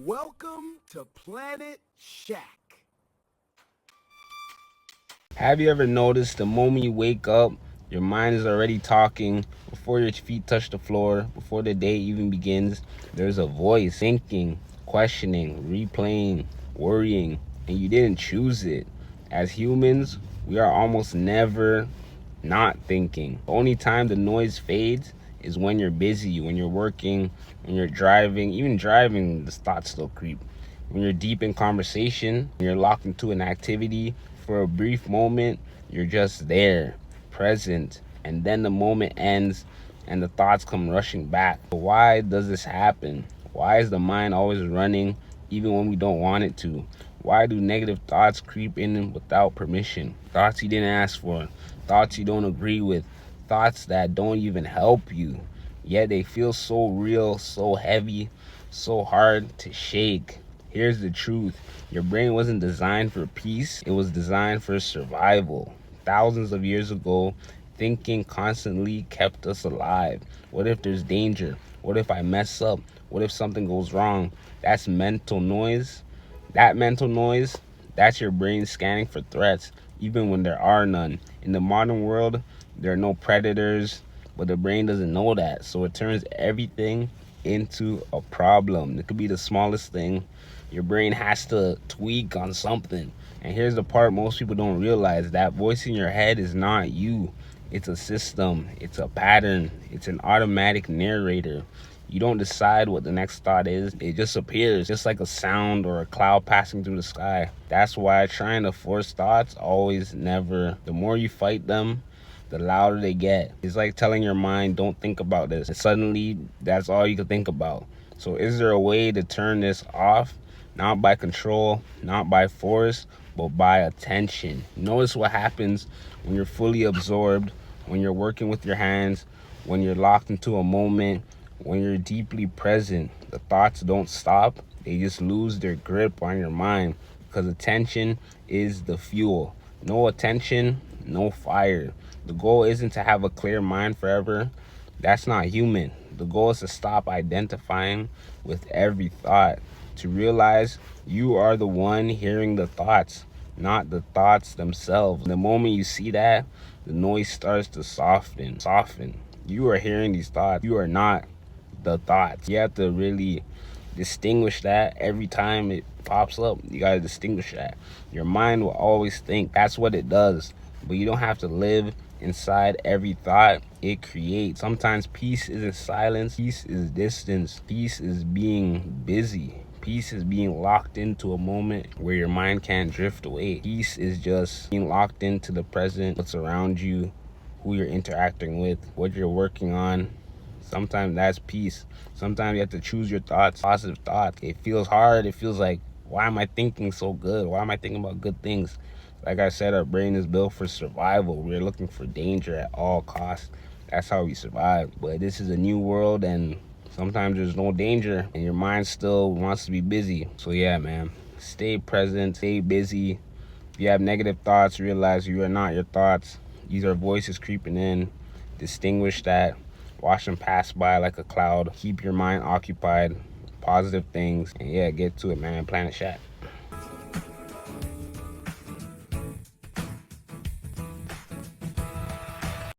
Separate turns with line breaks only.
Welcome to Planet Shack.
Have you ever noticed the moment you wake up, your mind is already talking before your feet touch the floor, before the day even begins? There's a voice thinking, questioning, replaying, worrying, and you didn't choose it. As humans, we are almost never not thinking. The only time the noise fades is when you're busy, when you're working, when you're driving. Even driving, the thoughts still creep. When you're deep in conversation, when you're locked into an activity, for a brief moment, you're just there, present, and then the moment ends and the thoughts come rushing back. Why does this happen? Why is the mind always running even when we don't want it to? Why do negative thoughts creep in without permission? Thoughts you didn't ask for, thoughts you don't agree with, thoughts that don't even help you. Yet they feel so real, so heavy, so hard to shake. Here's the truth. Your brain wasn't designed for peace, it was designed for survival. Thousands of years ago, thinking constantly kept us alive. What if there's danger? What if I mess up? What if something goes wrong? That's mental noise. That mental noise, that's your brain scanning for threats, even when there are none. In the modern world, there are no predators, but the brain doesn't know that. So it turns everything into a problem. It could be the smallest thing. Your brain has to tweak on something. And here's the part most people don't realize: that voice in your head is not you. It's a system, it's a pattern, it's an automatic narrator. You don't decide what the next thought is, it just appears, just like a sound or a cloud passing through the sky. That's why trying to force thoughts always never. The more you fight them, the louder they get. It's like telling your mind, don't think about this. And suddenly, that's all you can think about. So is there a way to turn this off? Not by control, not by force, but by attention. Notice what happens when you're fully absorbed, when you're working with your hands, when you're locked into a moment, when you're deeply present. The thoughts don't stop, they just lose their grip on your mind, because attention is the fuel. No attention, no fire. The goal isn't to have a clear mind forever. That's not human. The goal is to stop identifying with every thought, to realize you are the one hearing the thoughts, not the thoughts themselves. The moment you see that, the noise starts to soften. You are hearing these thoughts. You are not the thoughts. You have to really distinguish that every time it pops up. You got to distinguish that. Your mind will always think. That's what it does. But you don't have to live inside every thought it creates. Sometimes peace isn't silence, peace is distance, peace is being busy. Peace is being locked into a moment where your mind can't drift away. Peace is just being locked into the present, what's around you, who you're interacting with, what you're working on. Sometimes that's peace. Sometimes you have to choose your thoughts, positive thoughts. It feels hard. It feels like, why am I thinking so good? Why am I thinking about good things? Like I said, our brain is built for survival. We're looking for danger at all costs. That's how we survive. But this is a new world, and sometimes there's no danger, and your mind still wants to be busy. So yeah, man, stay present, stay busy. If you have negative thoughts, realize you are not your thoughts. These are voices creeping in. Distinguish that. Watch them pass by like a cloud. Keep your mind occupied. Positive things. And yeah, get to it, man. Planet Shack.